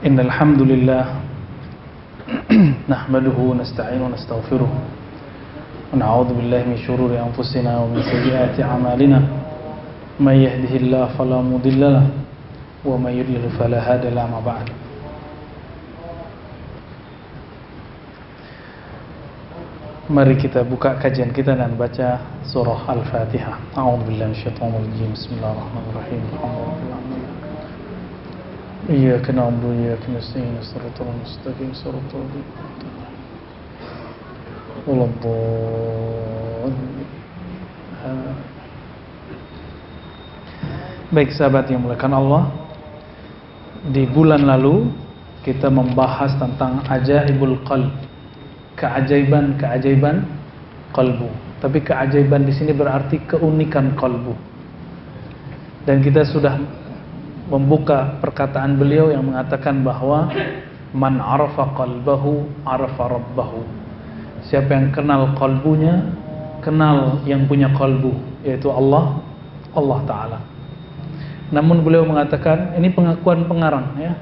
Innal hamdalillah nahmaduhu wa nasta'inuhu wa nastaghfiruh wa na'udzu billahi min shururi anfusina wa min sayyiati a'malina may yahdihillahu fala mudilla lahu wa may yudlil fala hadiya lahu ma ba'd. Mari kita buka kajian kita dan baca surah Al-Fatihah. A'udzubillahi minasyaitonir rajim. Bismillahirrahmanirrahim. Iyyaka na'budu wa iyyaka nasta'in. Shiratal mustaqim. Shiratal ladzina an'amta 'alaihim. Baik sahabat yang muliakan Allah, di bulan lalu kita membahas tentang ajaibul qalb, keajaiban kalbu. Tapi keajaiban di sini berarti keunikan kalbu. Dan kita sudah membuka perkataan beliau yang mengatakan bahwa man arafa qalbahu arafa rabbahu. Siapa yang kenal kalbunya, kenal yang punya kalbu, yaitu Allah Ta'ala. Namun beliau mengatakan, ini pengakuan pengarang ya,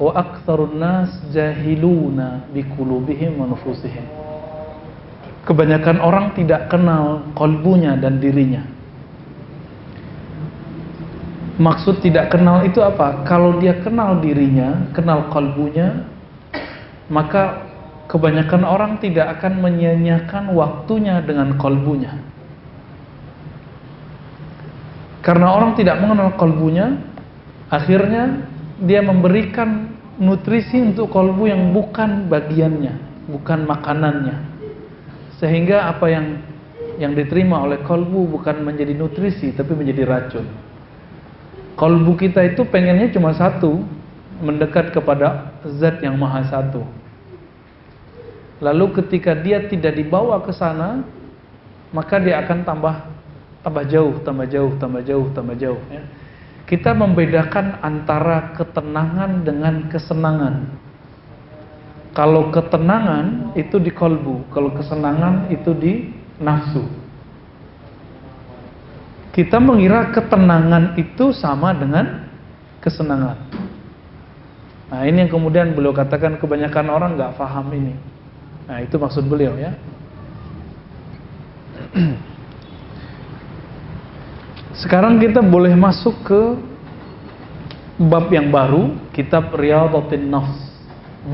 wa aktsarun nas jahiluna biqulubihim wa nufusihim. Kebanyakan orang tidak kenal kalbunya dan dirinya. Maksud tidak kenal itu apa? Kalau dia kenal dirinya, kenal kalbunya, maka kebanyakan orang tidak akan menyia-nyiakan waktunya dengan kalbunya. Karena orang tidak mengenal kalbunya, akhirnya dia memberikan nutrisi untuk kalbu yang bukan bagiannya, bukan makanannya. Sehingga apa yang diterima oleh kalbu bukan menjadi nutrisi, tapi menjadi racun. Kalbu kita itu pengennya cuma satu, mendekat kepada zat yang maha satu. Lalu ketika dia tidak dibawa ke sana, maka dia akan tambah jauh ya. Kita membedakan antara ketenangan dengan kesenangan. Kalau ketenangan itu di kalbu, kalau kesenangan itu di nafsu. Kita mengira ketenangan itu sama dengan kesenangan. Nah, ini yang kemudian beliau katakan kebanyakan orang nggak paham ini. Nah, itu maksud beliau ya. Sekarang kita boleh masuk ke bab yang baru, kitab Riyadhatin Nafs.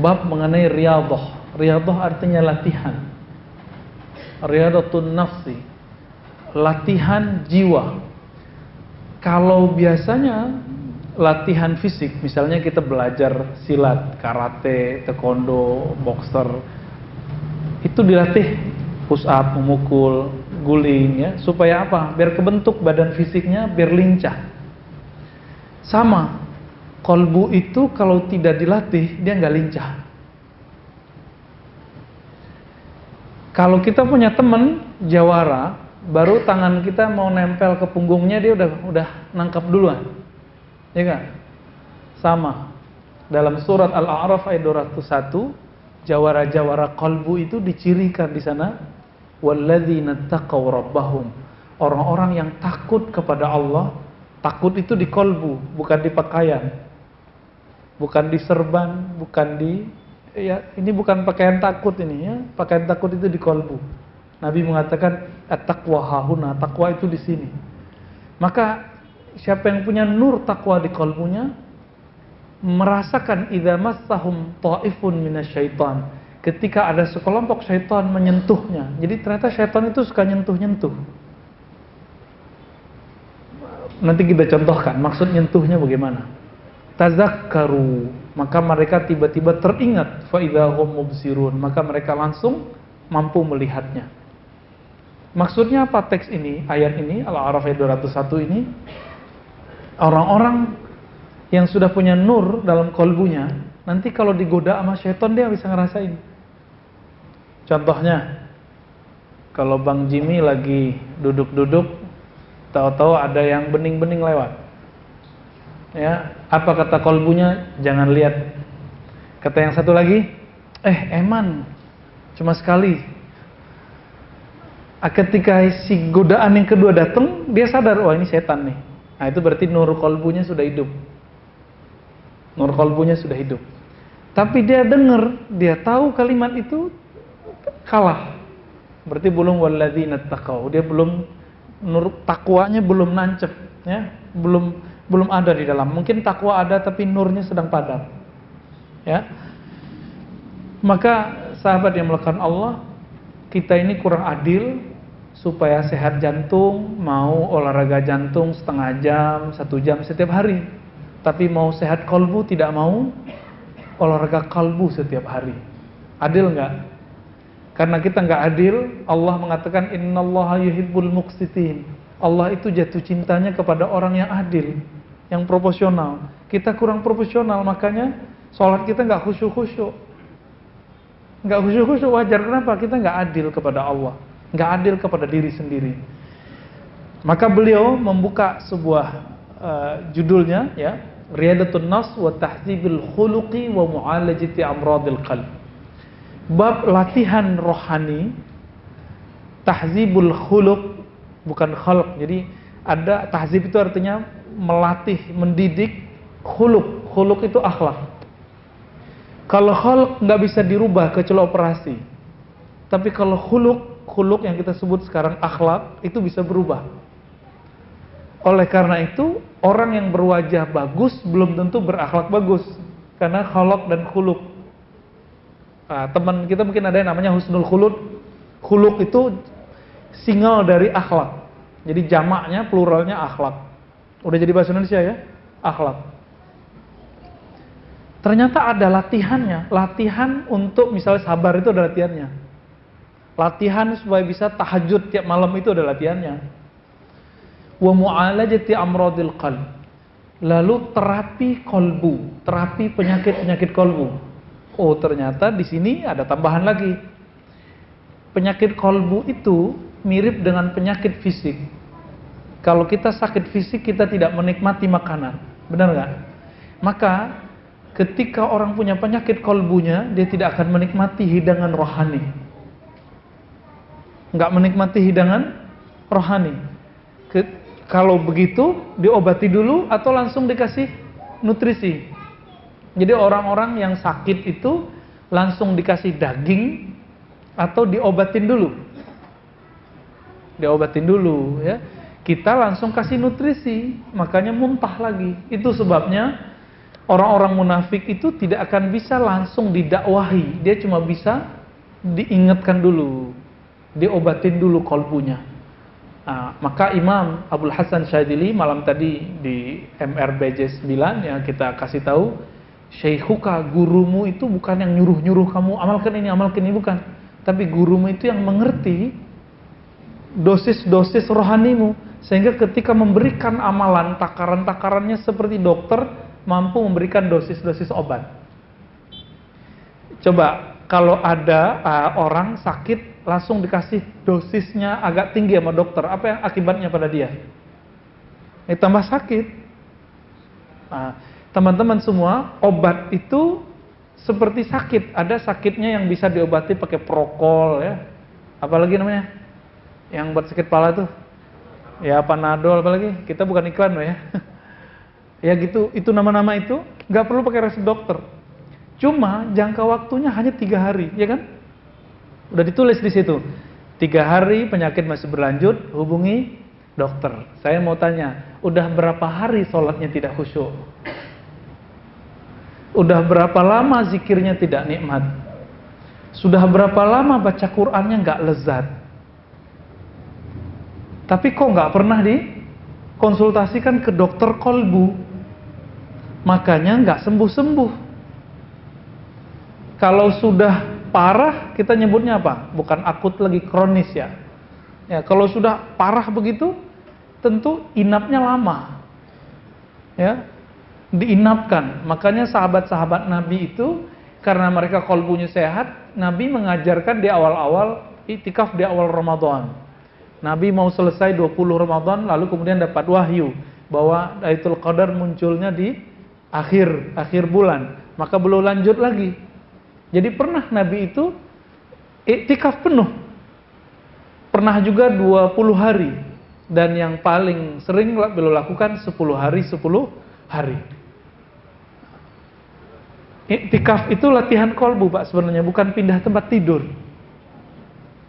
Bab mengenai riyadhah. Riyadhah artinya latihan. Riyadhatun nafsi, latihan jiwa. Kalau biasanya latihan fisik, misalnya kita belajar silat, karate, taekwondo, boxer, itu dilatih push up, memukul, guling ya, supaya apa? Biar kebentuk badan fisiknya, biar lincah. Sama, kalbu itu kalau tidak dilatih, dia nggak lincah. Kalau kita punya teman jawara, baru tangan kita mau nempel ke punggungnya, dia udah nangkap duluan, ya kan? Sama, dalam surat Al-A'raf ayat 201, jawara-jawara kalbu itu dicirikan di sana, walladzina taqaw rabbahum, orang-orang yang takut kepada Allah. Takut itu di kalbu, bukan di pakaian, bukan di serban, bukan di ya, ini bukan pakaian takut ini ya. Pakaian takut itu di kalbu. Nabi mengatakan at-taqwa hahuna, takwa itu di sini. Maka siapa yang punya nur takwa di kalbunya merasakan idza massahum ta'ifun minasyaitan, ketika ada sekelompok syaitan menyentuhnya. Jadi ternyata syaitan itu suka nyentuh-nyentuh. Nanti kita contohkan maksud nyentuhnya bagaimana. Tazakkaru, maka mereka tiba-tiba teringat, fa idzahum mubsirun, maka mereka langsung mampu melihatnya. Maksudnya apa teks ini, ayat ini, Al-A'raf ayat 201 ini? Orang-orang yang sudah punya nur dalam kalbunya, nanti kalau digoda sama syaitan dia bisa ngerasain. Contohnya, kalau Bang Jimmy lagi duduk-duduk, tahu-tahu ada yang bening-bening lewat. Ya, apa kata kalbunya? Jangan lihat. Kata yang satu lagi, eman, cuma sekali. Ketika si godaan yang kedua datang, dia sadar, wah ini setan nih. Nah itu berarti nur kalbunya sudah hidup. Nur kalbunya sudah hidup. Tapi dia dengar, dia tahu kalimat itu kalah. Berarti belum walladzina taqau. Dia belum takwanya belum nancep, ya. Belum ada di dalam. Mungkin takwa ada tapi nurnya sedang padam. Ya. Maka sahabat yang melakukan Allah, kita ini kurang adil. Supaya sehat jantung, mau olahraga jantung setengah jam, 1 jam setiap hari. Tapi mau sehat kalbu, tidak mau olahraga kalbu setiap hari. Adil nggak? Karena kita nggak adil, Allah mengatakan innallaha yuhibbul muqsitin. Allah itu jatuh cintanya kepada orang yang adil, yang proporsional. Kita kurang proporsional, makanya sholat kita nggak khusyuk-khusyuk. Nggak khusyuk-khusyuk wajar. Kenapa? Kita nggak adil kepada Allah, nggak adil kepada diri sendiri. Maka beliau membuka sebuah judulnya, ya, Riyadatun Nafs wa Tahdzibil Khuluqi wa Mu'alajati Amradil Qalb. Bab latihan rohani, tahzibul khuluq, bukan khalq. Jadi ada tahzib itu artinya melatih, mendidik. Khuluq itu akhlak. Kalau khalq nggak bisa dirubah kecuali operasi. Tapi kalau khuluq yang kita sebut sekarang akhlak, itu bisa berubah. Oleh karena itu, orang yang berwajah bagus belum tentu berakhlak bagus, karena khalq dan khuluq. Nah, teman kita mungkin ada yang namanya husnul khuluq. Khuluq itu single dari akhlak. Jadi jamaknya, pluralnya akhlak. Udah jadi bahasa Indonesia ya? Akhlak. Ternyata ada latihannya. Latihan untuk misalnya sabar itu ada latihannya. Latihan supaya bisa tahajud tiap malam itu ada latihannya. Wa mu'alajati amradil qalb. Lalu terapi kolbu, terapi penyakit-penyakit kolbu. Oh, ternyata di sini ada tambahan lagi. Penyakit kolbu itu mirip dengan penyakit fisik. Kalau kita sakit fisik, kita tidak menikmati makanan. Benar nggak? Maka ketika orang punya penyakit kolbunya, dia tidak akan menikmati hidangan rohani. Nggak menikmati hidangan rohani. Kalau begitu, diobati dulu atau langsung dikasih nutrisi. Jadi orang-orang yang sakit itu langsung dikasih daging atau diobatin dulu. Diobatin dulu, ya. Kita langsung kasih nutrisi, makanya muntah lagi. Itu sebabnya orang-orang munafik itu tidak akan bisa langsung didakwahi. Dia cuma bisa diingatkan dulu, diobatin dulu kolbunya. Nah, maka Imam Abdul Hasan Syadzili malam tadi di MRBJ 9 yang kita kasih tahu, Syaikhuka, gurumu itu bukan yang nyuruh-nyuruh kamu amalkan ini, bukan. Tapi gurumu itu yang mengerti dosis-dosis rohanimu. Sehingga ketika memberikan amalan, takaran-takarannya seperti dokter mampu memberikan dosis-dosis obat. Coba, kalau ada orang sakit, langsung dikasih dosisnya agak tinggi sama dokter. Apa yang akibatnya pada dia? Tambah sakit. Nah, teman-teman semua, obat itu seperti sakit. Ada sakitnya yang bisa diobati pakai prokol, ya. Apalagi namanya? Yang buat sakit kepala tuh. Ya, Panadol apalagi. Kita bukan iklan loh ya. Ya gitu, itu nama-nama itu nggak perlu pakai resep dokter. Cuma jangka waktunya hanya 3 hari, ya kan? Udah ditulis di situ. 3 hari penyakit masih berlanjut, hubungi dokter. Saya mau tanya, udah berapa hari sholatnya tidak khusyuk? Udah berapa lama zikirnya tidak nikmat? Sudah berapa lama baca Qur'annya nggak lezat? Tapi kok nggak pernah dikonsultasikan ke dokter kolbu? Makanya nggak sembuh-sembuh. Kalau sudah parah, kita nyebutnya apa? Bukan akut lagi, kronis ya. Ya, kalau sudah parah begitu, tentu inapnya lama. Ya, diinapkan. Makanya sahabat-sahabat Nabi itu, karena mereka kolbunya sehat, Nabi mengajarkan di awal-awal iktikaf di awal Ramadan. Nabi mau selesai 20 Ramadan, lalu kemudian dapat wahyu bahwa Lailatul Qadar munculnya di akhir bulan. Maka belum lanjut lagi. Jadi pernah Nabi itu iktikaf penuh. Pernah juga 20 hari. Dan yang paling sering beliau lakukan 10 hari, 10 hari. Iktikaf itu latihan kolbu Pak sebenarnya, bukan pindah tempat tidur.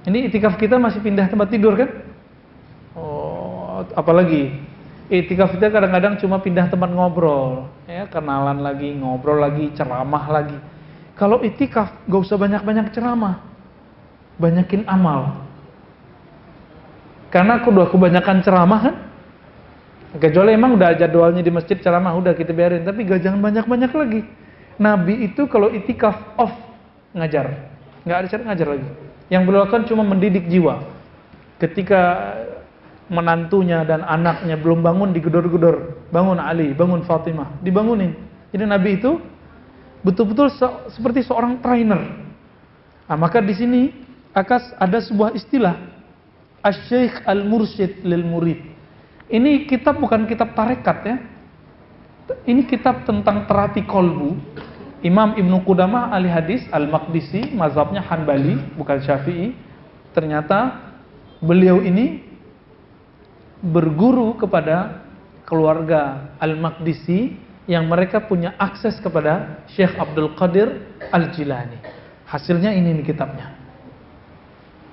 Ini iktikaf kita masih pindah tempat tidur kan? Oh, apalagi iktikaf kita kadang-kadang cuma pindah tempat ngobrol, ya, kenalan lagi, ngobrol lagi, ceramah lagi. Kalau iktikaf gak usah banyak-banyak ceramah, banyakin amal. Karena aku udah kebanyakan ceramah kan, kecuali emang udah jadwalnya di masjid ceramah, udah kita biarin. Tapi jangan banyak-banyak lagi. Nabi itu kalau itikaf off ngajar, nggak ada cara ngajar lagi. Yang beliau lakukan cuma mendidik jiwa. Ketika menantunya dan anaknya belum bangun, digedor-gedor, bangun Ali, bangun Fatimah, dibangunin. Jadi Nabi itu betul-betul seperti seorang trainer. Nah, maka di sini ada sebuah istilah Asy-Syaikh Al-Mursyid lil Murid. Ini kitab bukan kitab tarekat ya. Ini kitab tentang terapi kolbu. Imam Ibnu Qudamah ahli hadis Al-Maqdisi, mazhabnya Hanbali bukan Syafi'i. Ternyata beliau ini berguru kepada keluarga Al-Maqdisi yang mereka punya akses kepada Syekh Abdul Qadir Al-Jilani. Hasilnya ini nih kitabnya.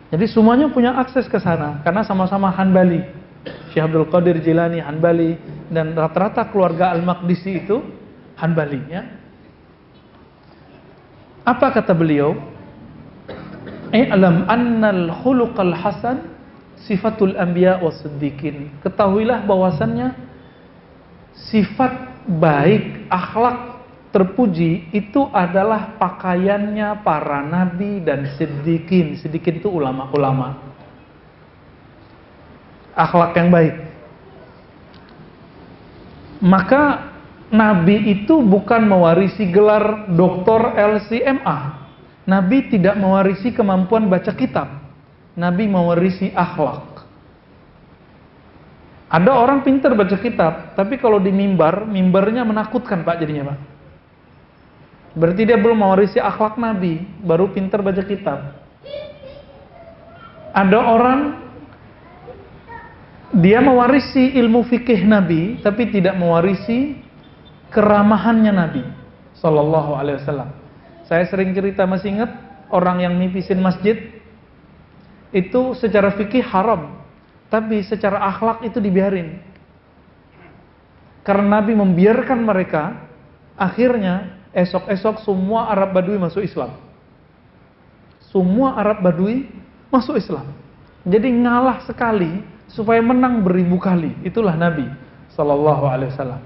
Jadi semuanya punya akses ke sana karena sama-sama Hanbali. Syekh Abdul Qadir Jilani Hanbali dan rata-rata keluarga Al-Maqdisi itu Hanbali ya. Apa kata beliau? I'lam annal khuluqal hasan sifatul anbiya was-siddiqin. Ketahuilah bahwasannya sifat baik, akhlak terpuji itu adalah pakaiannya para nabi dan siddiqin. Siddiqin itu ulama-ulama. Akhlak yang baik. Maka nabi itu bukan mewarisi gelar doktor LCMA. Nabi tidak mewarisi kemampuan baca kitab. Nabi mewarisi akhlak. Ada orang pintar baca kitab, tapi kalau di mimbarnya menakutkan Pak jadinya Pak. Berarti dia belum mewarisi akhlak Nabi, baru pintar baca kitab. Ada orang dia mewarisi ilmu fikih Nabi, tapi tidak mewarisi keramahannya Nabi Sallallahu Alaihi Wasallam. Saya sering cerita, masih ingat orang yang nipisin masjid itu secara fikih haram, tapi secara akhlak itu dibiarin. Karena Nabi membiarkan mereka, akhirnya esok-esok semua Arab Badui masuk Islam. Semua Arab Badui masuk Islam. Jadi ngalah sekali supaya menang beribu kali. Itulah Nabi Sallallahu Alaihi Wasallam.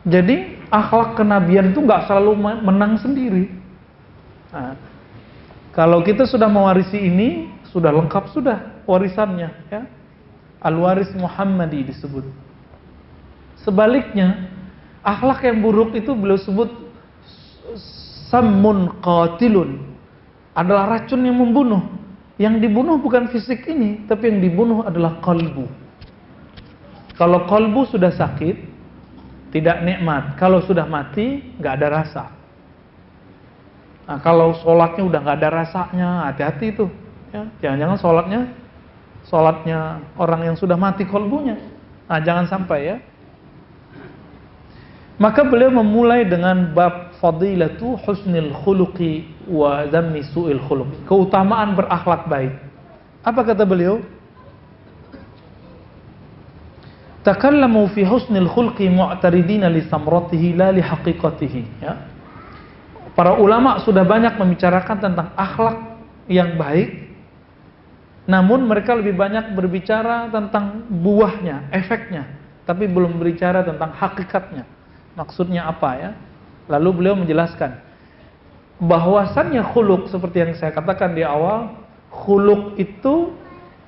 Jadi akhlak kenabian itu nggak selalu menang sendiri. Nah, kalau kita sudah mewarisi ini, sudah lengkap sudah warisannya. Ya. Al-Waris Muhammadi disebut. Sebaliknya, akhlak yang buruk itu beliau sebut sammun qatilun, adalah racun yang membunuh. Yang dibunuh bukan fisik ini, tapi yang dibunuh adalah kalbu. Kalau kalbu sudah sakit, tidak nikmat. Kalau sudah mati, nggak ada rasa. Nah, kalau sholatnya udah nggak ada rasanya, hati-hati itu. Ya, jangan-jangan sholatnya orang yang sudah mati kalbunya. Nah, jangan sampai ya. Maka beliau memulai dengan bab fadilatu husnil khuluqi wa zammi su'il khuluq. Keutamaan berakhlak baik. Apa kata beliau? Takallamu fi husnil khulqi mu'taridina li samratihi la li haqiqatihi. Ya. Para ulama sudah banyak membicarakan tentang akhlak yang baik, namun mereka lebih banyak berbicara tentang buahnya, efeknya, tapi belum berbicara tentang hakikatnya. Maksudnya apa ya? Lalu beliau menjelaskan bahwasannya khuluk, seperti yang saya katakan di awal, khuluk itu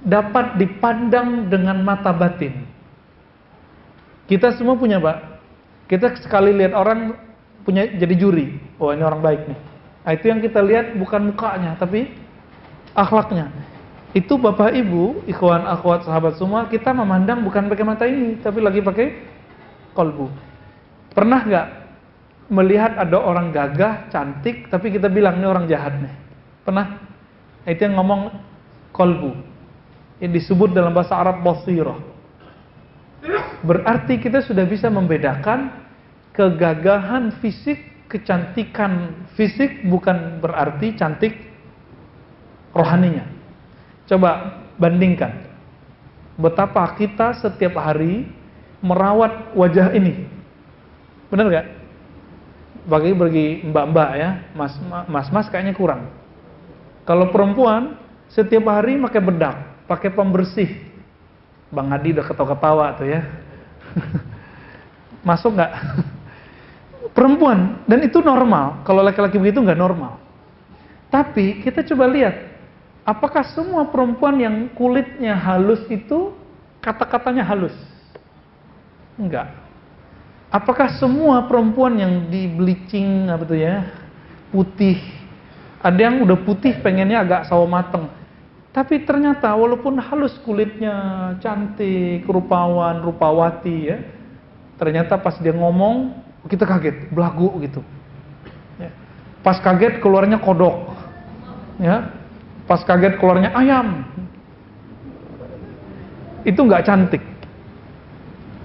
dapat dipandang dengan mata batin. Kita semua punya Pak. Kita sekali lihat orang punya jadi juri. Oh, ini orang baik nih. Nah, itu yang kita lihat bukan mukanya, tapi akhlaknya. Itu Bapak Ibu, ikhwan akhwat sahabat semua, kita memandang bukan pakai mata ini, tapi lagi pakai kolbu. Pernah nggak melihat ada orang gagah, cantik, tapi kita bilang ini orang jahat nih? Pernah? Nah, itu yang ngomong kolbu. Ini disebut dalam bahasa Arab basirah. Berarti kita sudah bisa membedakan kegagahan fisik kecantikan fisik bukan berarti cantik rohaninya. Coba bandingkan betapa kita setiap hari merawat wajah ini. Benar gak? Bagi mbak-mbak ya, mas kayaknya kurang. Kalau perempuan setiap hari pakai bedak, pakai pembersih. Bang Adi udah ketawa-ketawa tuh ya. Masuk nggak? Perempuan, dan itu normal. Kalau laki-laki begitu nggak normal. Tapi kita coba lihat, apakah semua perempuan yang kulitnya halus itu kata-katanya halus? Enggak. Apakah semua perempuan yang di bleaching apa tuh ya, putih, ada yang udah putih pengennya agak sawo mateng, tapi ternyata walaupun halus kulitnya, cantik, rupawan, rupawati ya, ternyata pas dia ngomong kita kaget, belagu gitu ya. Pas kaget keluarnya kodok ya, pas kaget keluarnya ayam, itu nggak cantik.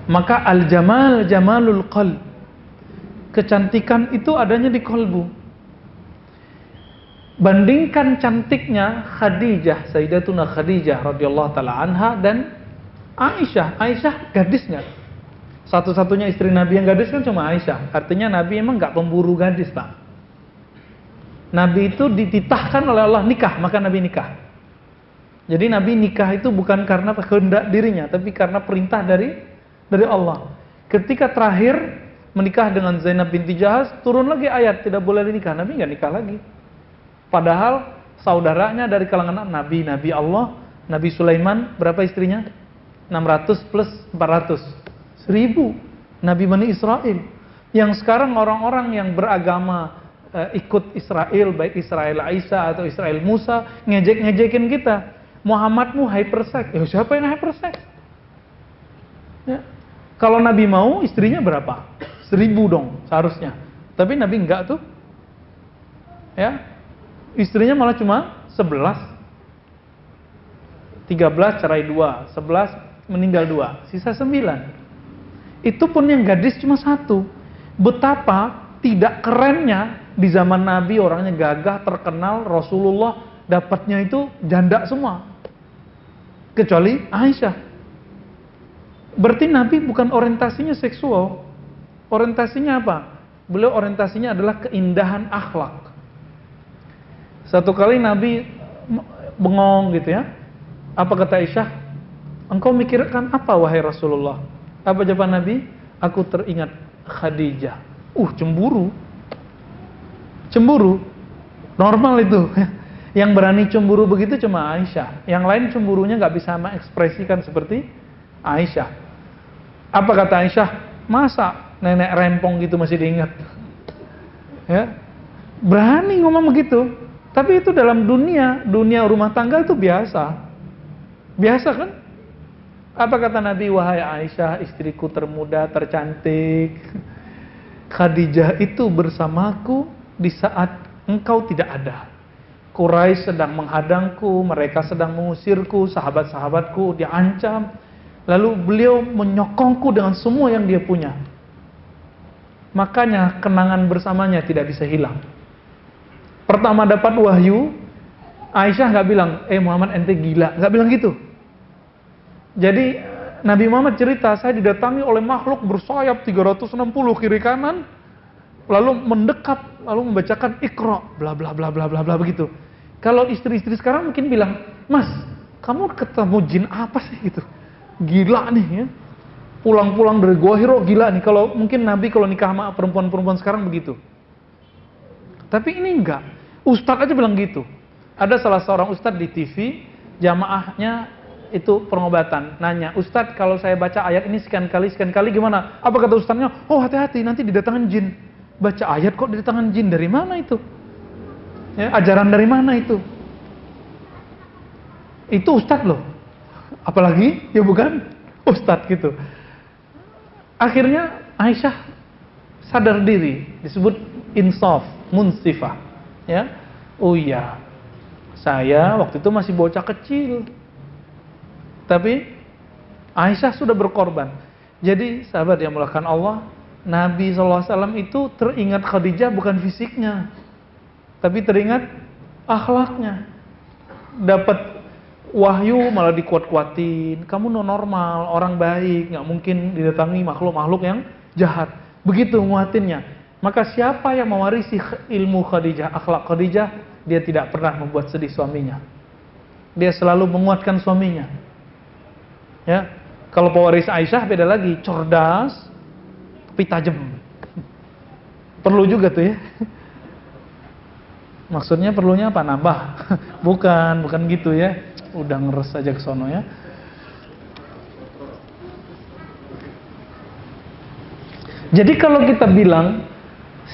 Maka al-jamal jamalul qalb, kecantikan itu adanya di kalbu. Bandingkan cantiknya Khadijah, Sayyidatuna Khadijah radhiyallahu taala anha dan Aisyah. Aisyah gadis nggak? Satu-satunya istri Nabi yang gadis kan cuma Aisyah. Artinya Nabi emang nggak pemburu gadis, Pak. Nabi itu dititahkan oleh Allah nikah, maka Nabi nikah. Jadi Nabi nikah itu bukan karena kehendak dirinya, tapi karena perintah dari Allah. Ketika terakhir menikah dengan Zainab binti Jahaz, turun lagi ayat tidak boleh dinikah. Nabi nggak nikah lagi. Padahal saudaranya dari kalangan Nabi Allah, Nabi Sulaiman berapa istrinya? 600 plus 400, 1000 Nabi Bani Israel. Yang sekarang orang-orang yang beragama ikut Israel, baik Israel Isa atau Israel Musa, ngejek-ngejekin kita. Muhammadmu hypersex. Siapa yang hypersex? Ya. Kalau Nabi mau istrinya berapa? 1000 dong seharusnya. Tapi Nabi enggak tuh. Ya. Istrinya malah cuma 11. 13 cerai 2, 11 meninggal 2, sisa 9. Itu pun yang gadis cuma 1. Betapa tidak kerennya di zaman Nabi, orangnya gagah, terkenal, Rasulullah dapatnya itu janda semua. Kecuali Aisyah. Berarti Nabi bukan orientasinya seksual. Orientasinya apa? Beliau orientasinya adalah keindahan akhlak. Satu kali Nabi bengong gitu ya. Apa kata Aisyah? Engkau mikirkan apa wahai Rasulullah? Apa jawaban Nabi? Aku teringat Khadijah. Cemburu. Cemburu. Normal itu. Yang berani cemburu begitu cuma Aisyah. Yang lain cemburunya gak bisa mengekspresikan seperti Aisyah. Apa kata Aisyah? Masa nenek rempong gitu masih diingat? Ya. Berani ngomong begitu. Tapi itu dalam dunia rumah tangga itu biasa. Biasa kan? Apa kata Nabi? Wahai Aisyah, istriku termuda, tercantik, Khadijah itu bersamaku di saat engkau tidak ada. Quraisy sedang menghadangku, mereka sedang mengusirku, sahabat-sahabatku diancam. Lalu beliau menyokongku dengan semua yang dia punya. Makanya kenangan bersamanya tidak bisa hilang. Pertama dapat wahyu, Aisyah nggak bilang, Muhammad ente gila, nggak bilang gitu. Jadi Nabi Muhammad cerita, saya didatangi oleh makhluk bersayap 360 kiri kanan, lalu mendekat, lalu membacakan Iqra, bla bla bla bla bla bla begitu. Kalau istri-istri sekarang mungkin bilang, Mas, kamu ketemu jin apa sih gitu? Gila nih ya. Pulang-pulang dari Gua Hiro gila nih. Kalau mungkin Nabi kalau nikah sama perempuan-perempuan sekarang begitu. Tapi ini enggak. Ustadz aja bilang gitu. Ada salah seorang ustadz di TV, jamaahnya itu pengobatan. Nanya, Ustadz kalau saya baca ayat ini sekian kali gimana? Apa kata ustadznya? Oh hati-hati nanti didatangin jin. Baca ayat kok didatangin jin? Dari mana itu? Ya, ajaran dari mana itu? Itu ustadz loh. Apalagi ya bukan ustadz gitu. Akhirnya Aisyah sadar diri, disebut insaf, munsifah. Ya, oh iya, saya waktu itu masih bocah kecil, tapi Aisyah sudah berkorban. Jadi sahabat yang mulakan Allah, Nabi SAW itu teringat Khadijah bukan fisiknya, tapi teringat akhlaknya. Dapat wahyu malah dikuat-kuatin, kamu normal, orang baik, nggak mungkin didatangi makhluk-makhluk yang jahat. Begitu nguatinnya. Maka siapa yang mewarisi ilmu Khadijah, akhlak Khadijah, dia tidak pernah membuat sedih suaminya. Dia selalu menguatkan suaminya. Ya, kalau pewaris Aisyah beda lagi, cerdas tapi tajam. Perlu juga tuh ya. Maksudnya perlunya apa? Nambah. Bukan gitu ya. Udah ngeres aja ke sono ya. Jadi kalau kita bilang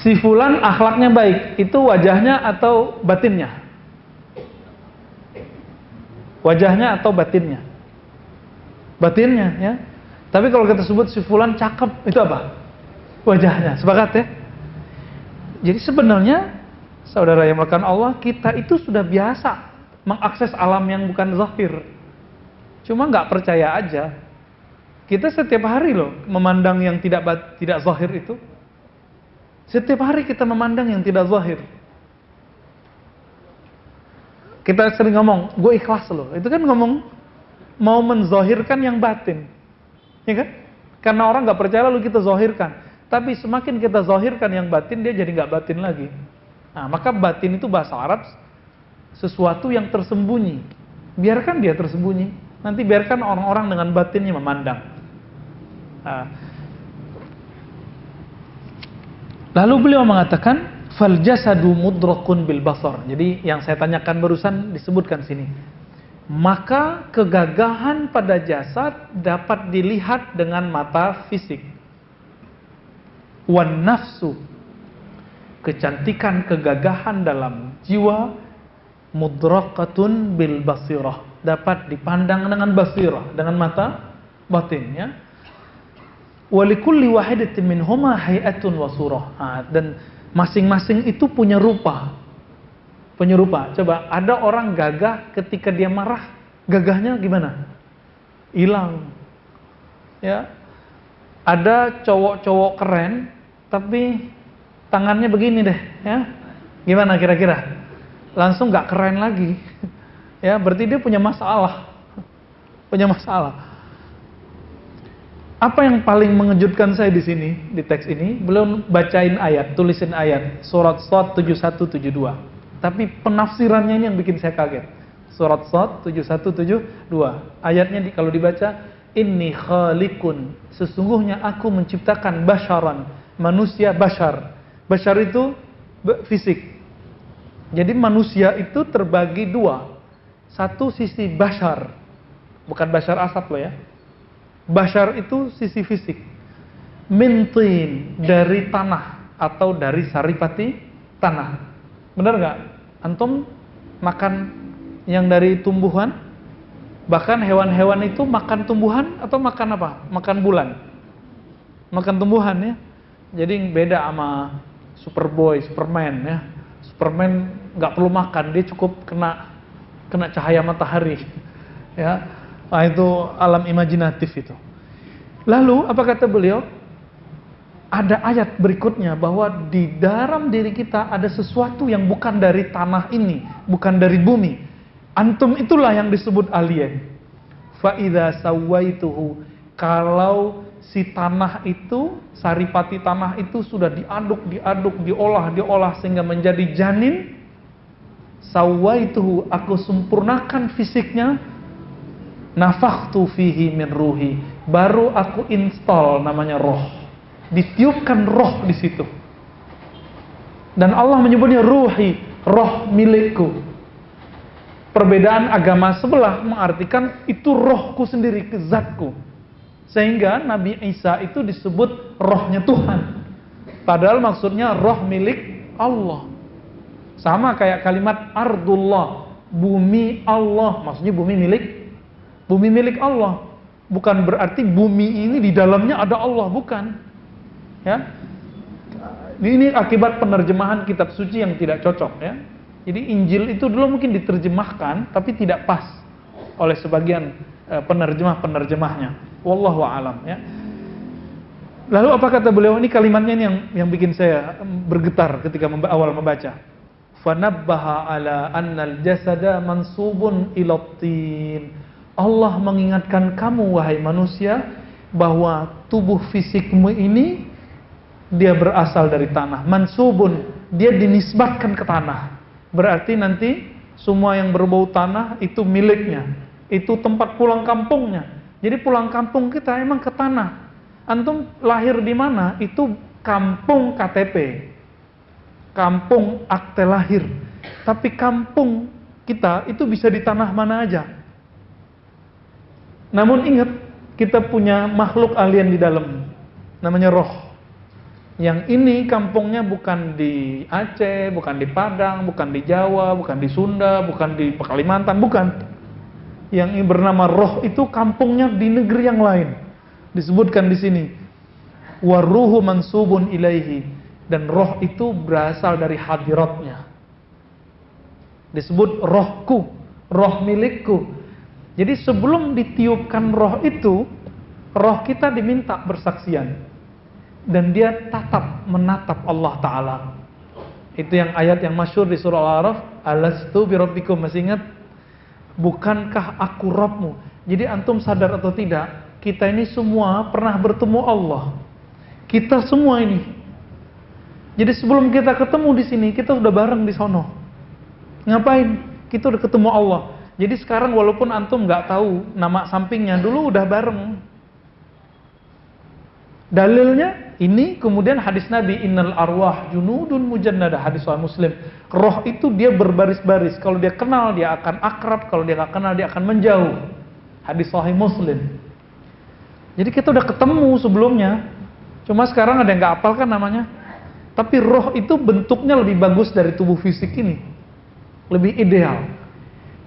si fulan akhlaknya baik, itu wajahnya atau batinnya? Wajahnya atau batinnya? Batinnya ya. Tapi kalau kita sebut si fulan cakep, itu apa? Wajahnya. Sepakat ya? Jadi sebenarnya saudara yang melakukan Allah, kita itu sudah biasa mengakses alam yang bukan zahir. Cuma nggak percaya aja. Kita setiap hari loh memandang yang tidak zahir itu. Setiap hari kita memandang yang tidak zahir. Kita sering ngomong, gue ikhlas loh. Itu kan ngomong mau menzahirkan yang batin, ya kan? Karena orang nggak percaya lalu kita zahirkan. Tapi semakin kita zahirkan yang batin, dia jadi nggak batin lagi. Nah, maka batin itu bahasa Arab sesuatu yang tersembunyi. Biarkan dia tersembunyi. Nanti biarkan orang-orang dengan batinnya memandang. Nah. Lalu beliau mengatakan, fal jasadu mudrakun bil basar. Jadi yang saya tanyakan barusan disebutkan sini. Maka kegagahan pada jasad dapat dilihat dengan mata fisik. Wan nafsu, kecantikan kegagahan dalam jiwa, mudrakatun bil basirah, dapat dipandang dengan basirah, dengan mata batin ya. Walikulli wahidatin minhuma hay'atun wa surah. Dan masing-masing itu punya rupa. Penyerupa. Coba ada orang gagah ketika dia marah, gagahnya gimana? Hilang. Ya. Ada cowok-cowok keren tapi tangannya begini deh, ya. Gimana kira-kira? Langsung nggak keren lagi. Ya, berarti dia punya masalah. Punya masalah. Apa yang paling mengejutkan saya di sini, di teks ini, belum bacain ayat, tulisin ayat, surat Shad 7172. Tapi penafsirannya ini yang bikin saya kaget. Surat Shad 7172. Ayatnya kalau dibaca, inni khaliqun, sesungguhnya aku menciptakan basyaran, manusia bashar. Bashar itu fisik. Jadi manusia itu terbagi dua. Satu sisi bashar, bukan bashar asad loh ya. Bashar itu sisi fisik. Mintin, dari tanah atau dari saripati tanah. Benar nggak? Antum makan yang dari tumbuhan? Bahkan hewan-hewan itu makan tumbuhan atau makan apa? Makan bulan. Makan tumbuhan ya. Jadi beda sama Superboy, Superman ya. Superman nggak perlu makan, dia cukup kena cahaya matahari. Ya. Nah, itu alam imajinatif itu. Lalu apa kata beliau? Ada ayat berikutnya bahwa di dalam diri kita ada sesuatu yang bukan dari tanah ini, bukan dari bumi. Antum itulah yang disebut alien. Fa idza sawaituhu, kalau si tanah itu, saripati tanah itu sudah diaduk, diolah sehingga menjadi janin, sawaituhu, aku sempurnakan fisiknya, nafakhtu fihi min ruhi, baru aku install namanya roh. Ditiupkan roh di situ. Dan Allah menyebutnya ruhi, roh milikku. Perbedaan agama sebelah mengartikan itu rohku sendiri, zatku. Sehingga Nabi Isa itu disebut rohnya Tuhan. Padahal maksudnya roh milik Allah. Sama kayak kalimat ardullah, bumi Allah, maksudnya bumi milik Allah. Bukan berarti bumi ini di dalamnya ada Allah, bukan. Ya, ini akibat penerjemahan kitab suci yang tidak cocok ya. Jadi Injil itu dulu mungkin diterjemahkan tapi tidak pas oleh sebagian penerjemahnya. Wallahu a'lam ya. Lalu apa kata beliau? Ini kalimatnya ini yang bikin saya bergetar ketika awal membaca. Fanabbaha ala annal jasada mansubun ilatin. Allah mengingatkan kamu wahai manusia bahwa tubuh fisikmu ini dia berasal dari tanah. Mansubun, dia dinisbatkan ke tanah. Berarti nanti semua yang berbau tanah itu miliknya. Itu tempat pulang kampungnya. Jadi pulang kampung kita emang ke tanah. Antum lahir di mana? Itu kampung KTP. Kampung akte lahir. Tapi kampung kita itu bisa di tanah mana aja. Namun ingat, kita punya makhluk alien di dalam. Namanya roh. Yang ini kampungnya bukan di Aceh, bukan di Padang, bukan di Jawa, bukan di Sunda, bukan di Kalimantan, bukan. Yang ini bernama roh itu kampungnya di negeri yang lain. Disebutkan di sini, waruhu mansubun ilaihi, dan roh itu berasal dari hadiratnya. Disebut rohku, roh milikku. Jadi sebelum ditiupkan roh itu, roh kita diminta bersaksian, dan dia menatap Allah Ta'ala. Itu yang ayat yang masyhur di surah Al-A'raf, alastu birabbikum, masih ingat? Bukankah aku Rabbmu? Jadi antum sadar atau tidak, kita ini semua pernah bertemu Allah. Kita semua ini. Jadi sebelum kita ketemu di sini, kita udah bareng di sono. Ngapain? Kita udah ketemu Allah. Jadi sekarang walaupun antum nggak tahu nama sampingnya, dulu udah bareng. Dalilnya ini, kemudian hadis Nabi, innal arwah junudun mujannada, hadis Sahih Muslim. Roh itu dia berbaris-baris. Kalau dia kenal dia akan akrab, kalau dia nggak kenal dia akan menjauh. Hadis Sahih Muslim. Jadi kita udah ketemu sebelumnya. Cuma sekarang ada yang nggak hafal kan namanya. Tapi roh itu bentuknya lebih bagus dari tubuh fisik ini. Lebih ideal.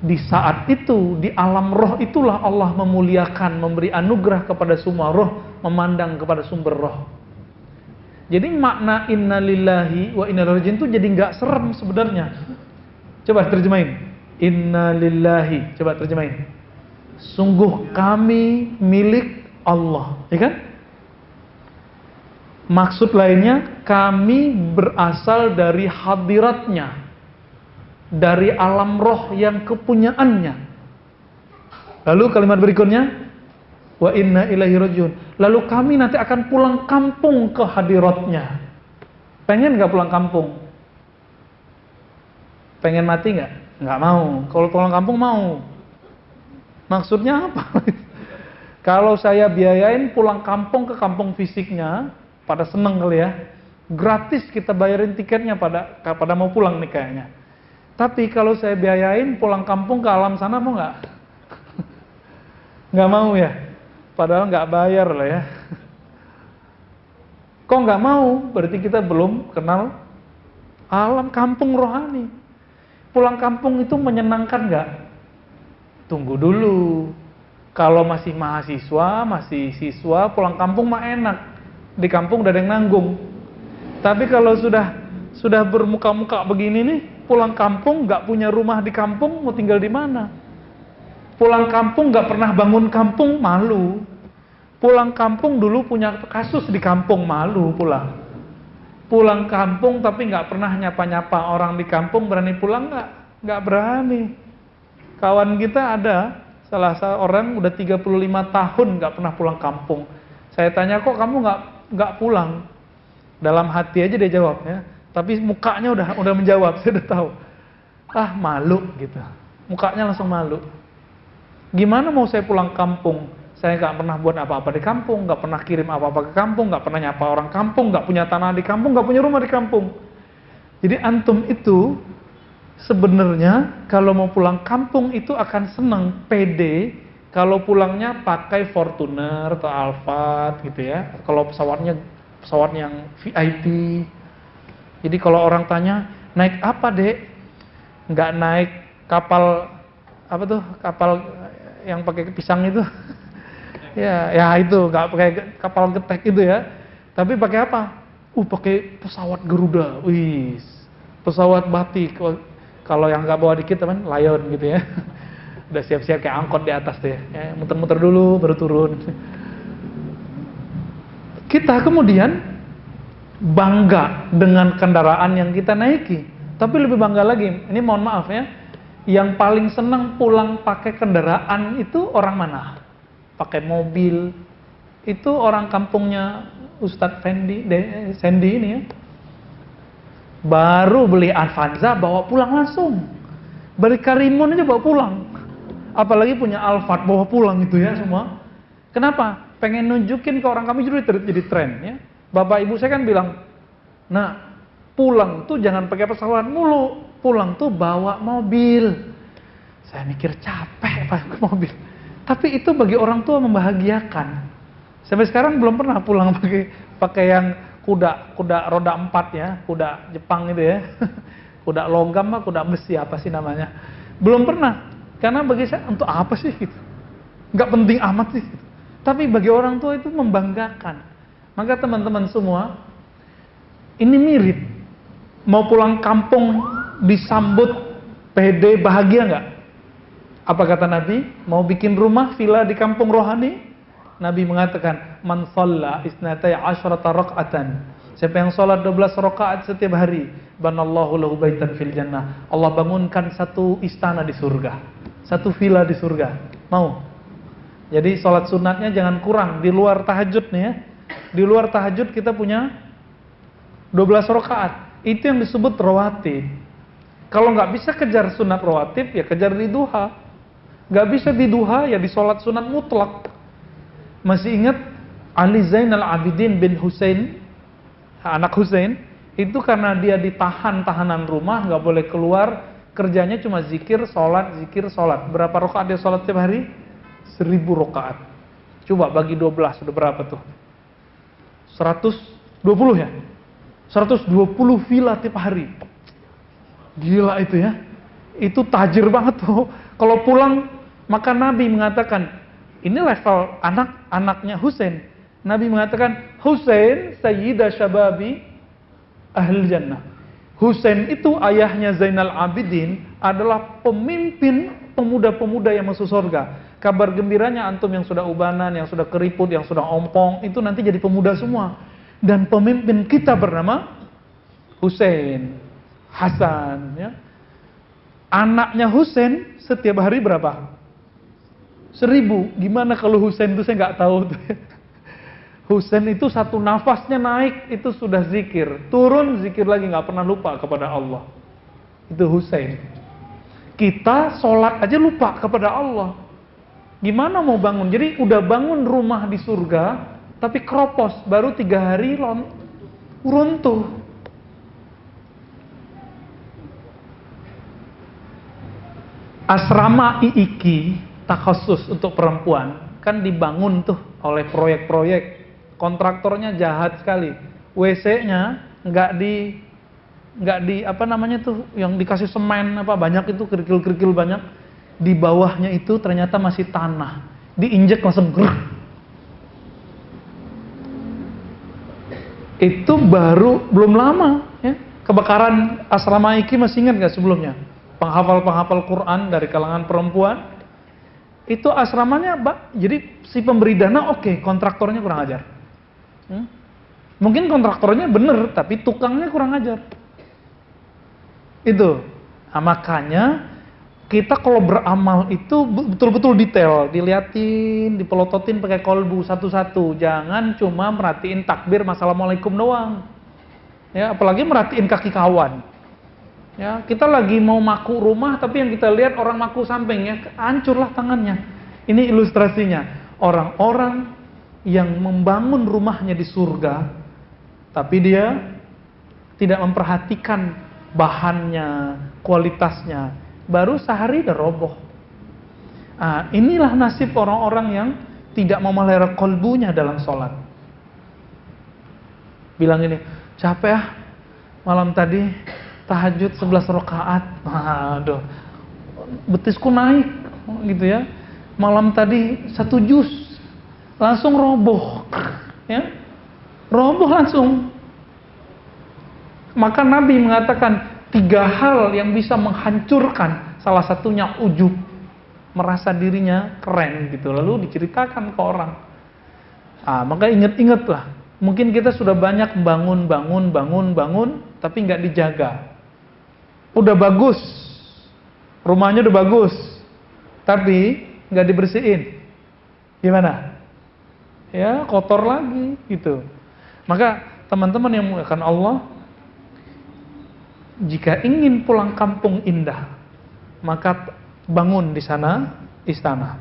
Di saat itu, di alam roh itulah Allah memuliakan, memberi anugerah kepada semua roh, memandang kepada sumber roh. Jadi makna inna lillahi wa inna ilaihi raji'un itu jadi nggak serem sebenarnya. Coba terjemahin. Inna lillahi. Coba terjemahin. Sungguh kami milik Allah, ya kan? Maksud lainnya, kami berasal dari hadiratnya, dari alam roh yang kepunyaannya. Lalu kalimat berikutnya, wa inna ilaihi raji'un. Lalu kami nanti akan pulang kampung ke hadiratnya. Pengen gak pulang kampung? Pengen mati gak? Gak mau. Kalau pulang kampung mau. Maksudnya apa? Kalau saya biayain pulang kampung ke kampung fisiknya, pada seneng kali ya. Gratis kita bayarin tiketnya pada mau pulang nih kayaknya. Tapi kalau saya biayain pulang kampung ke alam sana, mau gak? Gak mau ya? Padahal nggak bayar lah ya. Kok nggak mau? Berarti kita belum kenal alam kampung rohani. Pulang kampung itu menyenangkan nggak? Tunggu dulu. Kalau masih mahasiswa, masih siswa, pulang kampung mah enak. Di kampung udah ada yang nanggung. Tapi kalau sudah bermuka-muka begini nih, pulang kampung nggak punya rumah di kampung, mau tinggal di mana? Pulang kampung gak pernah bangun kampung, malu. Pulang kampung dulu punya kasus di kampung, malu pulang. Pulang kampung tapi gak pernah nyapa-nyapa orang di kampung, berani pulang gak? Gak berani. Kawan kita ada, salah seorang udah 35 tahun gak pernah pulang kampung. Saya tanya, kok kamu gak pulang? Dalam hati aja dia jawab ya. Tapi mukanya udah menjawab, saya udah tahu. Ah, malu gitu. Mukanya langsung malu. Gimana mau saya pulang kampung? Saya nggak pernah buat apa-apa di kampung, nggak pernah kirim apa-apa ke kampung, nggak pernah nyapa orang kampung, nggak punya tanah di kampung, nggak punya rumah di kampung. Jadi antum itu sebenarnya kalau mau pulang kampung itu akan senang, pede kalau pulangnya pakai Fortuner atau Alphard gitu ya. Kalau pesawat yang VIP. Jadi kalau orang tanya, naik apa dek? Nggak naik kapal apa tuh? Kapal yang pakai pisang itu. ya itu, nggak pakai kapal getek itu ya. Tapi pakai apa? Pakai pesawat Garuda. Wih, pesawat batik. Kalau yang nggak bawa dikit teman, Lion gitu ya. Udah siap-siap kayak angkot di atas tuh ya. Muter-muter dulu baru turun. Kita kemudian bangga dengan kendaraan yang kita naiki. Tapi lebih bangga lagi, ini mohon maaf ya, yang paling senang pulang pakai kendaraan itu orang mana? Pakai mobil. Itu orang kampungnya Ustadz Sandy ini ya. Baru beli Avanza bawa pulang langsung. Beli Karimun aja bawa pulang. Apalagi punya Alphard bawa pulang itu ya semua. Kenapa? Pengen nunjukin ke orang kami jadi tren ya. Bapak ibu saya kan bilang, nah pulang tuh jangan pakai pesawat mulu, pulang tuh bawa mobil. Saya mikir capek pakai mobil. Tapi itu bagi orang tua membahagiakan. Sampai sekarang belum pernah pulang pakai yang kuda roda 4 ya, kuda Jepang itu ya. Kuda logam mah, kuda besi apa sih namanya. Belum pernah. Karena bagi saya untuk apa sih gitu. Nggak penting amat sih gitu. Tapi bagi orang tua itu membanggakan. Maka teman-teman semua, ini mirip. Mau pulang kampung disambut pede bahagia nggak? Apa kata Nabi? Mau bikin rumah villa di kampung rohani? Nabi mengatakan, man shalla isnatai asyrata raq'atan. Siapa yang sholat 12 rakaat setiap hari, banallahu lahu baitan fil jannah. Allah bangunkan satu istana di surga, satu villa di surga. Mau? Jadi sholat sunatnya jangan kurang di luar tahajud nih ya. Di luar tahajud kita punya 12 rakaat. Itu yang disebut rawatib. Kalau nggak bisa kejar sunat rawatib, ya kejar di duha. Nggak bisa di duha, ya di sholat sunat mutlak. Masih ingat Ali Zainal Abidin bin Husain, anak Husain, itu karena dia ditahan tahanan rumah, nggak boleh keluar, kerjanya cuma zikir, sholat. Berapa rakaat dia sholat tiap hari? 1000 rakaat. Coba bagi 12, sudah berapa tuh? 120 ya? 120 villa tiap hari. Gila itu ya. Itu tajir banget tuh. Kalau pulang, maka Nabi mengatakan, ini level anak-anaknya Husain. Nabi mengatakan, Husain sayyida syababi ahli jannah. Husain itu ayahnya Zainal Abidin adalah pemimpin pemuda-pemuda yang masuk surga. Kabar gembiranya antum yang sudah ubanan, yang sudah keriput, yang sudah ompong, itu nanti jadi pemuda semua. Dan pemimpin kita bernama Husain, Hasan ya. Anaknya Husain setiap hari berapa? 1000. Gimana kalau Husain itu saya nggak tahu tuh. Husain itu satu nafasnya naik itu sudah zikir, turun zikir lagi, nggak pernah lupa kepada Allah. Itu Husain. Kita sholat aja lupa kepada Allah. Gimana mau bangun? Jadi udah bangun rumah di surga, tapi keropos, baru 3 hari runtuh. Asrama IIKI takhusus untuk perempuan kan dibangun tuh oleh proyek-proyek. Kontraktornya jahat sekali. WC-nya nggak di apa namanya tuh yang dikasih semen apa banyak itu kerikil-kerikil banyak. Di bawahnya itu ternyata masih tanah. Diinjek langsung grrr. Itu baru belum lama ya. Kebakaran asrama IIKI masih ingat nggak sebelumnya? Penghafal-penghafal Quran dari kalangan perempuan. Itu asramanya, jadi si pemberi dana oke, kontraktornya kurang ajar. Mungkin kontraktornya bener, tapi tukangnya kurang ajar. Itu. Nah, makanya kita kalau beramal itu betul-betul detail, diliatin, dipelototin pakai kolbu satu-satu. Jangan cuma merhatiin takbir assalamualaikum doang. Ya, apalagi merhatiin kaki kawan. Ya, kita lagi mau maku rumah, tapi yang kita lihat orang maku samping ya, hancurlah tangannya. Ini ilustrasinya. Orang-orang yang membangun rumahnya di surga, tapi dia tidak memperhatikan bahannya, kualitasnya, baru sehari udah roboh. Nah, inilah nasib orang-orang yang tidak memelihara kolbunya dalam sholat. Bilang ini, capek ah, malam tadi tahajud 11 rakaat. Aduh, betisku naik gitu ya. Malam tadi 1 juz langsung roboh ya. Roboh langsung. Maka Nabi mengatakan 3 hal yang bisa menghancurkan. Salah satunya ujub, merasa dirinya keren gitu. Lalu diceritakan ke orang. Maka ingat-ingatlah Mungkin kita sudah banyak bangun, tapi nggak dijaga. Udah bagus, rumahnya udah bagus, tapi nggak dibersihin. Gimana? Ya kotor lagi gitu. Maka teman-teman yang muliakan Allah, jika ingin pulang kampung indah, maka bangun di sana istana.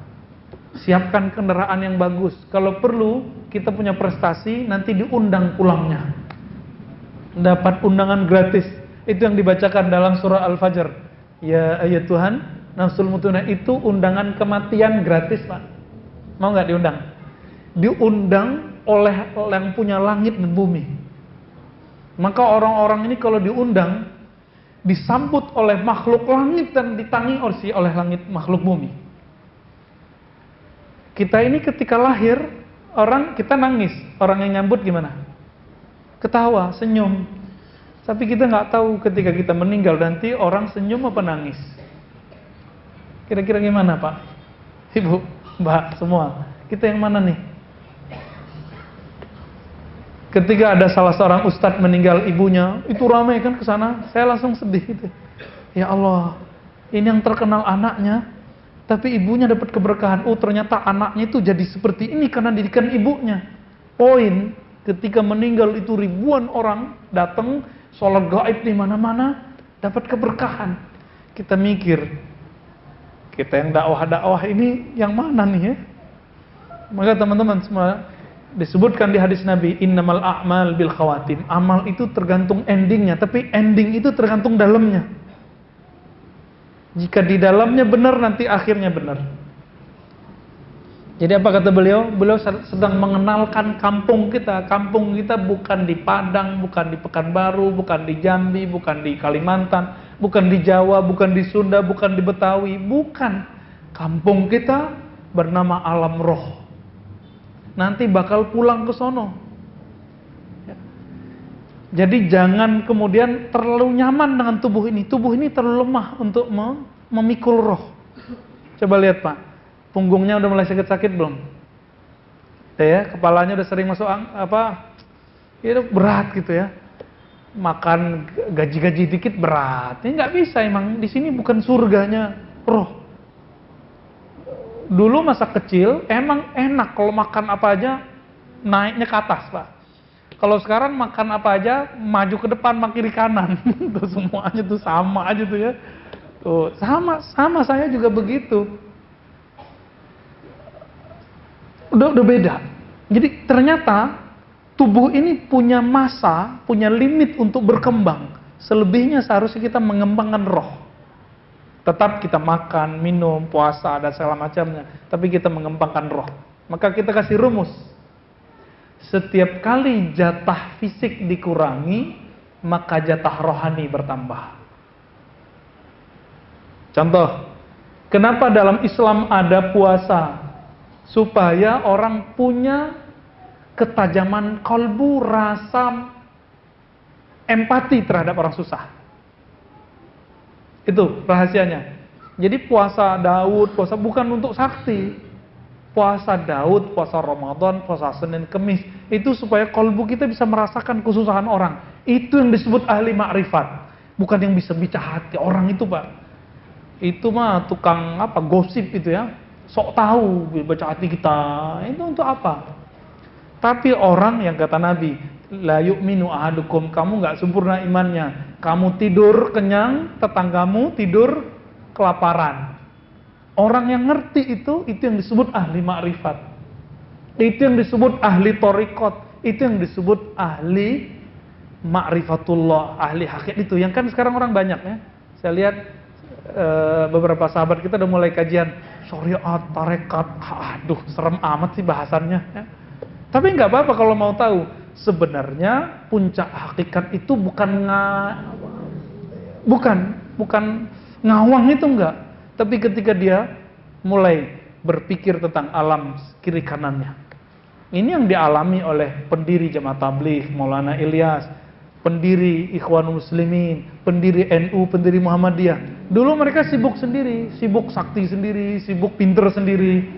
Siapkan kendaraan yang bagus. Kalau perlu kita punya prestasi, nanti diundang pulangnya. Dapat undangan gratis. Itu yang dibacakan dalam surah Al-Fajr. Ya ayat Tuhan, nafsul mutmainah itu undangan kematian gratis, Pak. Mau nggak diundang? Diundang oleh yang punya langit dan bumi. Maka orang-orang ini kalau diundang, disambut oleh makhluk langit dan ditangisi oleh langit makhluk bumi. Kita ini ketika lahir, kita nangis. Orang yang nyambut gimana? Ketawa, senyum. Tapi kita nggak tahu ketika kita meninggal nanti orang senyum apa nangis. Kira-kira gimana, Pak? Ibu, Mbak, semua. Kita yang mana nih? Ketika ada salah seorang ustadz meninggal ibunya, itu ramai kan ke sana. Saya langsung sedih gitu. Ya Allah, ini yang terkenal anaknya, tapi ibunya dapat keberkahan. Oh, ternyata anaknya itu jadi seperti ini karena didikan ibunya. Poin, ketika meninggal itu ribuan orang datang, sholat gaib di mana-mana, dapat keberkahan. Kita mikir, kita yang dakwah ini yang mana nih ya? Maka teman-teman semua, disebutkan di hadis Nabi, innamal a'mal bil khawatim. Amal itu tergantung endingnya, tapi ending itu tergantung dalamnya. Jika di dalamnya benar, nanti akhirnya benar. Jadi apa kata beliau? Beliau sedang mengenalkan kampung kita. Kampung kita bukan di Padang, bukan di Pekanbaru, bukan di Jambi, bukan di Kalimantan, bukan di Jawa, bukan di Sunda, bukan di Betawi. Bukan. Kampung kita bernama alam roh. Nanti bakal pulang ke sono. Jadi jangan kemudian terlalu nyaman dengan tubuh ini. Tubuh ini terlalu lemah untuk memikul roh. Coba lihat, Pak. Punggungnya udah mulai sakit-sakit belum? Ya, kepalanya udah sering masuk itu berat gitu ya. Makan gaji-gaji dikit berat. Ini nggak bisa emang. Di sini bukan surganya roh. Dulu masa kecil emang enak kalau makan apa aja naiknya ke atas, Pak. Kalau sekarang makan apa aja maju ke depan, makin kiri kanan. Tuh semuanya tuh sama aja tuh ya. Tuh sama saya juga begitu. Udah beda. Jadi ternyata tubuh ini punya masa, punya limit untuk berkembang. Selebihnya seharusnya kita mengembangkan roh. Tetap kita makan, minum, puasa, dan segala macamnya. Tapi kita mengembangkan roh. Maka kita kasih rumus. Setiap kali jatah fisik dikurangi, maka jatah rohani bertambah. Contoh, kenapa dalam Islam ada puasa? Supaya orang punya ketajaman kalbu, rasa empati terhadap orang susah. Itu rahasianya. Jadi puasa Daud, puasa bukan untuk sakti. Puasa Daud, puasa Ramadan, puasa Senin, Kemis, itu supaya kalbu kita bisa merasakan kesusahan orang. Itu yang disebut ahli makrifat. Bukan yang bisa bicara hati orang itu, Pak. Itu mah tukang gosip itu ya. Sok tahu baca hati kita. Itu untuk apa? Tapi orang yang kata Nabi, la yu'minu ahadukum, kamu nggak sempurna imannya. Kamu tidur kenyang, tetanggamu tidur kelaparan. Orang yang ngerti itu yang disebut ahli makrifat. Itu yang disebut ahli thariqat. Itu yang disebut ahli ma'rifatullah, ahli hakikat itu. Yang kan sekarang orang banyak ya. Saya lihat beberapa sahabat kita udah mulai kajian syariat, tarekat. Aduh, serem amat sih bahasannya ya. Tapi nggak apa-apa kalau mau tahu. Sebenarnya puncak hakikat itu bukan ngawang itu enggak. Tapi ketika dia mulai berpikir tentang alam kiri kanannya. Ini yang dialami oleh pendiri Jamaah Tabligh Maulana Ilyas, pendiri Ikhwanul Muslimin, pendiri NU, pendiri Muhammadiyah. Dulu mereka sibuk sendiri, sibuk sakti sendiri, sibuk pinter sendiri.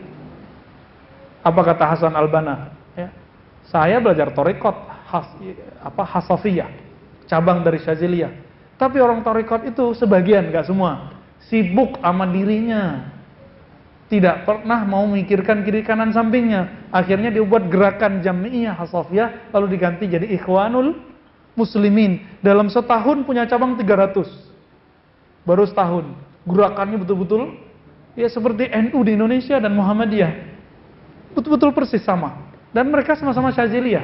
Apa kata Hasan Al-Banna? Ya. Saya belajar thariqat Hasafiyah, cabang dari Syadziliyah. Tapi orang thariqat itu sebagian, nggak semua, sibuk sama dirinya, tidak pernah mau memikirkan kiri kanan sampingnya. Akhirnya dibuat gerakan Jami'iyah Hasafiyah, lalu diganti jadi Ikhwanul Muslimin. Dalam setahun punya cabang 300, baru setahun. Gerakannya betul-betul ya seperti NU di Indonesia dan Muhammadiyah, betul-betul persis sama. Dan mereka sama-sama Syadziliyah.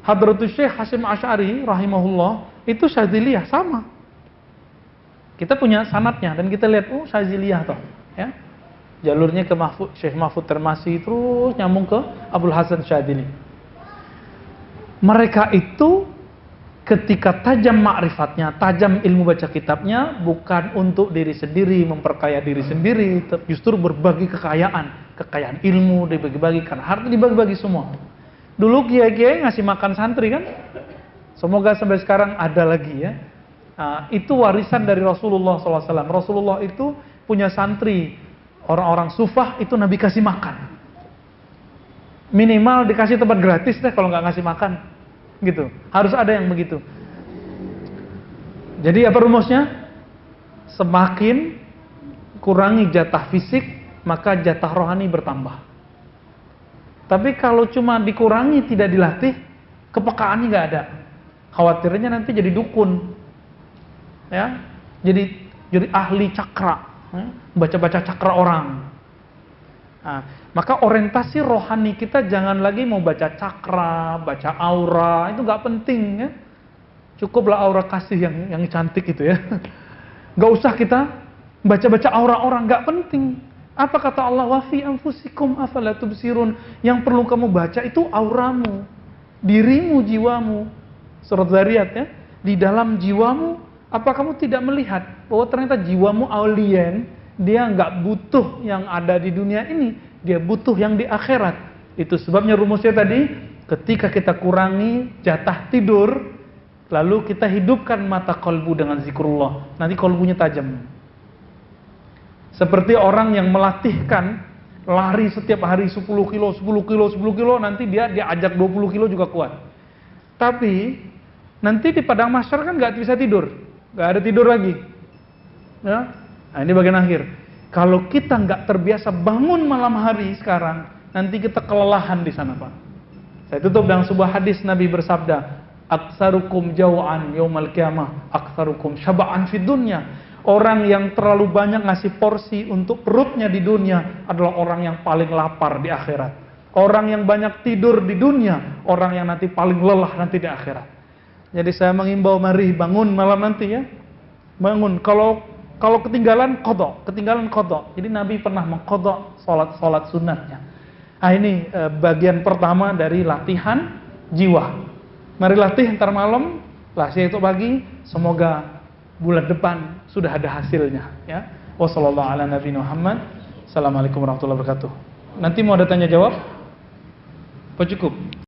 Hadratus Syekh Hasyim Asy'ari rahimahullah itu Syadziliyah sama. Kita punya sanadnya dan kita lihat, oh Syadziliyah toh, ya. Jalurnya ke Syekh Mahfud Termasi, terus nyambung ke Abdul Hasan Syadzili. Mereka itu ketika tajam ma'rifatnya, tajam ilmu baca kitabnya, bukan untuk diri sendiri, memperkaya diri sendiri, justru berbagi kekayaan ilmu dibagi-bagikan, harta dibagi-bagi semua. Dulu kiai-kiai ngasih makan santri kan, semoga sampai sekarang ada lagi ya. Itu warisan dari Rasulullah SAW. Rasulullah itu punya santri, orang-orang sufah itu Nabi kasih makan. Minimal dikasih tempat gratis deh kalau nggak ngasih makan. Gitu. Harus ada yang begitu. Jadi apa rumusnya? Semakin kurangi jatah fisik, maka jatah rohani bertambah. Tapi kalau cuma dikurangi tidak dilatih, kepekaannya nggak ada. Khawatirnya nanti jadi dukun, ya, jadi ahli cakra, ya? Baca-baca cakra orang. Nah, maka orientasi rohani kita jangan lagi mau baca cakra, baca aura, itu nggak penting ya. Cukuplah aura kasih yang cantik itu ya. Nggak usah kita baca-baca aura orang, nggak penting. Apa kata Allah? Wa fi anfusikum afala tubsirun. Yang perlu kamu baca itu auramu, dirimu, jiwamu. Surat Zariyat ya. Di dalam jiwamu, apa kamu tidak melihat bahwa ternyata jiwamu alien? Dia nggak butuh yang ada di dunia ini, dia butuh yang di akhirat. Itu sebabnya rumusnya tadi, ketika kita kurangi jatah tidur, lalu kita hidupkan mata kolbu dengan zikrullah, nanti kolbunya tajam. Seperti orang yang melatihkan lari setiap hari 10 kilo, 10 kilo, 10 kilo, nanti dia ajak 20 kilo juga kuat. Tapi nanti di padang mahsyar kan nggak bisa tidur, nggak ada tidur lagi. Ya. Nah, ini bagian akhir. Kalau kita nggak terbiasa bangun malam hari sekarang, nanti kita kelelahan di sana, Pak. Saya tutup dengan sebuah hadis Nabi bersabda, "Aktsarukum jau'an yaumal qiyamah, aktsarukum syaba'an fid dunya." Orang yang terlalu banyak ngasih porsi untuk perutnya di dunia adalah orang yang paling lapar di akhirat. Orang yang banyak tidur di dunia, orang yang nanti paling lelah nanti di akhirat. Jadi saya mengimbau, mari bangun malam nanti ya. Bangun. Kalau ketinggalan kodok. Jadi Nabi pernah mengkodok sholat sunatnya. Nah ini bagian pertama dari latihan jiwa. Mari latih ntar malam, latih itu pagi. Semoga bulan depan sudah ada hasilnya. Ya. Wassallallahu ala nabiyina Muhammad. Assalamualaikum warahmatullahi wabarakatuh. Nanti mau ada tanya jawab? Apa cukup?